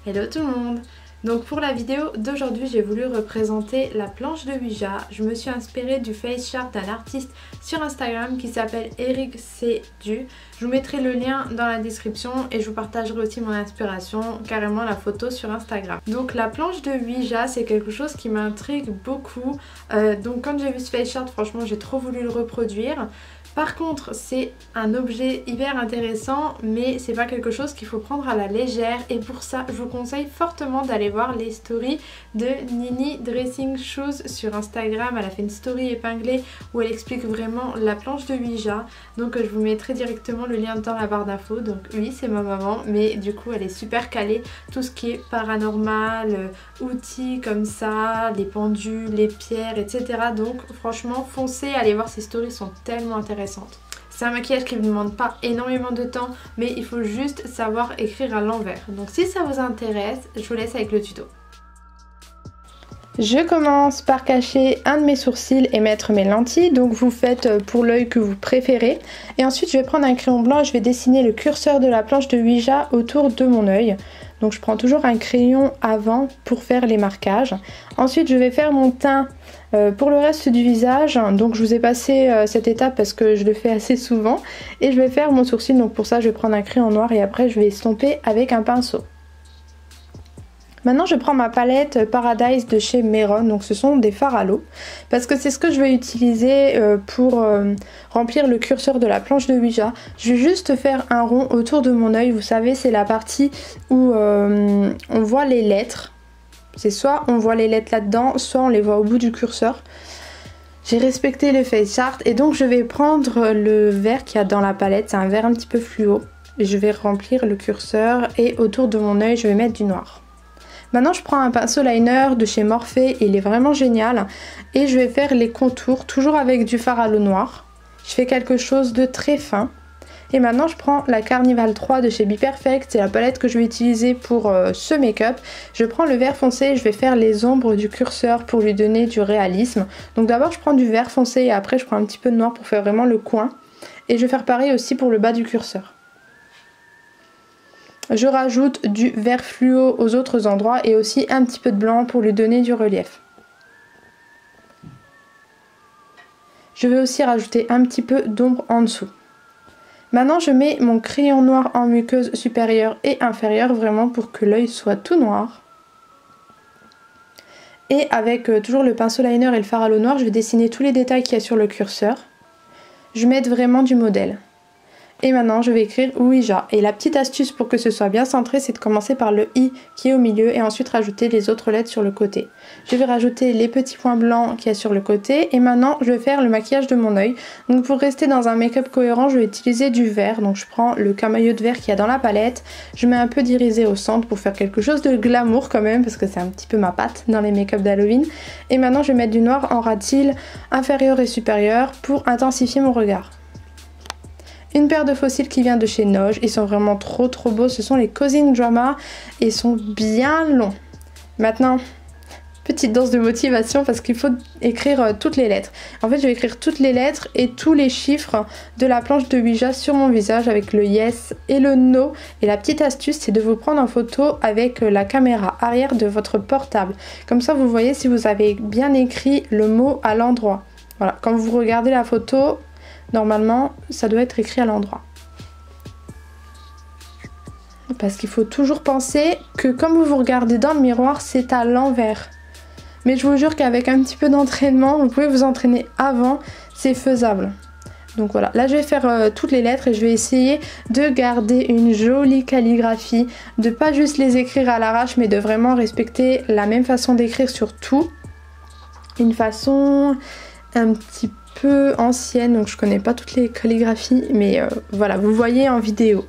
Hello tout le monde! Donc pour la vidéo d'aujourd'hui j'ai voulu représenter la planche de Ouija. Je me suis inspirée du face chart d'un artiste sur Instagram qui s'appelle Eric C. Du. Je vous mettrai le lien dans la description et je vous partagerai aussi mon inspiration, carrément la photo sur Instagram. Donc la planche de Ouija c'est quelque chose qui m'intrigue beaucoup. Donc quand j'ai vu ce face chart franchement j'ai trop voulu le reproduire. Par contre c'est un objet hyper intéressant mais c'est pas quelque chose qu'il faut prendre à la légère et pour ça je vous conseille fortement d'aller voir les stories de Nini Dressing Shoes sur Instagram. Elle a fait une story épinglée où elle explique vraiment la planche de Ouija, donc je vous mettrai directement le lien dans la barre d'infos. Donc oui c'est ma maman mais du coup elle est super calée, tout ce qui est paranormal, outils comme ça, les pendules, les pierres etc. Donc franchement foncez, allez voir ses stories, sont tellement intéressantes. C'est un maquillage qui ne demande pas énormément de temps mais il faut juste savoir écrire à l'envers. Donc si ça vous intéresse, je vous laisse avec le tuto. Je commence par cacher un de mes sourcils et mettre mes lentilles, donc vous faites pour l'œil que vous préférez. Et ensuite je vais prendre un crayon blanc et je vais dessiner le curseur de la planche de Ouija autour de mon œil. Donc je prends toujours un crayon avant pour faire les marquages. Ensuite je vais faire mon teint pour le reste du visage. Donc je vous ai passé cette étape parce que je le fais assez souvent. Et je vais faire mon sourcil, donc pour ça je vais prendre un crayon noir et après je vais estomper avec un pinceau. Maintenant je prends ma palette Paradise de chez Mehron, donc ce sont des fards à l'eau parce que c'est ce que je vais utiliser pour remplir le curseur de la planche de Ouija. Je vais juste faire un rond autour de mon œil, vous savez c'est la partie où on voit les lettres. C'est soit on voit les lettres là-dedans, soit on les voit au bout du curseur. J'ai respecté le face chart et donc je vais prendre le vert qu'il y a dans la palette, c'est un vert un petit peu fluo. Et je vais remplir le curseur et autour de mon œil je vais mettre du noir. Maintenant je prends un pinceau liner de chez Morphe, il est vraiment génial. Et je vais faire les contours, toujours avec du fard à l'eau noir. Je fais quelque chose de très fin. Et maintenant je prends la Carnival 3 de chez Be Perfect, c'est la palette que je vais utiliser pour ce make-up. Je prends le vert foncé et je vais faire les ombres du curseur pour lui donner du réalisme. Donc d'abord je prends du vert foncé et après je prends un petit peu de noir pour faire vraiment le coin. Et je vais faire pareil aussi pour le bas du curseur. Je rajoute du vert fluo aux autres endroits et aussi un petit peu de blanc pour lui donner du relief. Je vais aussi rajouter un petit peu d'ombre en dessous. Maintenant je mets mon crayon noir en muqueuse supérieure et inférieure vraiment pour que l'œil soit tout noir. Et avec toujours le pinceau liner et le fard à l'eau noir, je vais dessiner tous les détails qu'il y a sur le curseur. Je vais mettre vraiment du modèle. Et maintenant je vais écrire Ouija. Et la petite astuce pour que ce soit bien centré, c'est de commencer par le I qui est au milieu et ensuite rajouter les autres lettres sur le côté. Je vais rajouter les petits points blancs qu'il y a sur le côté et maintenant je vais faire le maquillage de mon œil. Donc pour rester dans un make-up cohérent, je vais utiliser du vert. Donc je prends le camailleux de vert qu'il y a dans la palette. Je mets un peu d'irisé au centre pour faire quelque chose de glamour quand même parce que c'est un petit peu ma patte dans les make-up d'Halloween. Et maintenant je vais mettre du noir en ras de cils inférieur et supérieur pour intensifier mon regard. Une paire de faux cils qui vient de chez Noge, ils sont vraiment trop beaux, ce sont les Causing Drama et ils sont bien longs. Maintenant, petite dose de motivation parce qu'il faut écrire toutes les lettres. En fait je vais écrire toutes les lettres et tous les chiffres de la planche de Ouija sur mon visage avec le yes et le no. Et la petite astuce c'est de vous prendre en photo avec la caméra arrière de votre portable. Comme ça vous voyez si vous avez bien écrit le mot à l'endroit. Voilà, quand vous regardez la photo, normalement, ça doit être écrit à l'endroit. Parce qu'il faut toujours penser que comme vous vous regardez dans le miroir, c'est à l'envers. Mais je vous jure qu'avec un petit peu d'entraînement, vous pouvez vous entraîner avant, c'est faisable. Donc voilà, là je vais faire toutes les lettres et je vais essayer de garder une jolie calligraphie, de pas juste les écrire à l'arrache, mais de vraiment respecter la même façon d'écrire sur tout. Une façon un petit peu ancienne, donc je connais pas toutes les calligraphies, mais voilà, vous voyez en vidéo.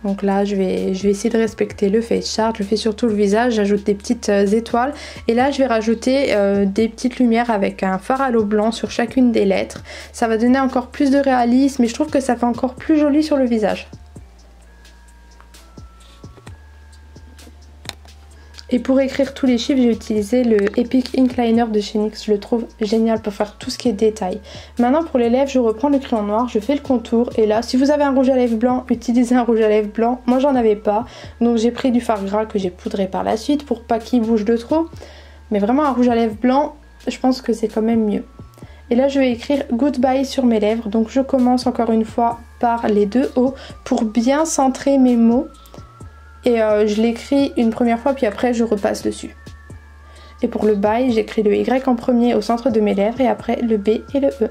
Donc là je vais essayer de respecter le face chart, je fais surtout le visage, j'ajoute des petites étoiles et là je vais rajouter des petites lumières avec un fard à l'eau blanc sur chacune des lettres. Ça va donner encore plus de réalisme et je trouve que ça fait encore plus joli sur le visage. Et pour écrire tous les chiffres, j'ai utilisé le Epic Ink Liner de chez NYX. Je le trouve génial pour faire tout ce qui est détail. Maintenant pour les lèvres, je reprends le crayon noir, je fais le contour. Et là, si vous avez un rouge à lèvres blanc, utilisez un rouge à lèvres blanc. Moi j'en avais pas, donc j'ai pris du fard gras que j'ai poudré par la suite pour pas qu'il bouge de trop. Mais vraiment un rouge à lèvres blanc, je pense que c'est quand même mieux. Et là je vais écrire Goodbye sur mes lèvres. Donc je commence encore une fois par les deux hauts pour bien centrer mes mots. Et je l'écris une première fois puis après je repasse dessus. Et pour le bye, j'écris le Y en premier au centre de mes lèvres et après le B et le E.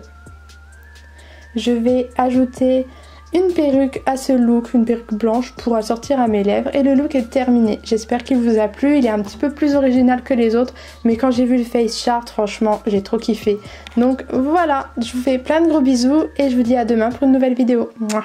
Je vais ajouter une perruque à ce look, une perruque blanche pour assortir à mes lèvres et le look est terminé. J'espère qu'il vous a plu, il est un petit peu plus original que les autres mais quand j'ai vu le face chart, franchement j'ai trop kiffé. Donc voilà, je vous fais plein de gros bisous et je vous dis à demain pour une nouvelle vidéo. Mouah.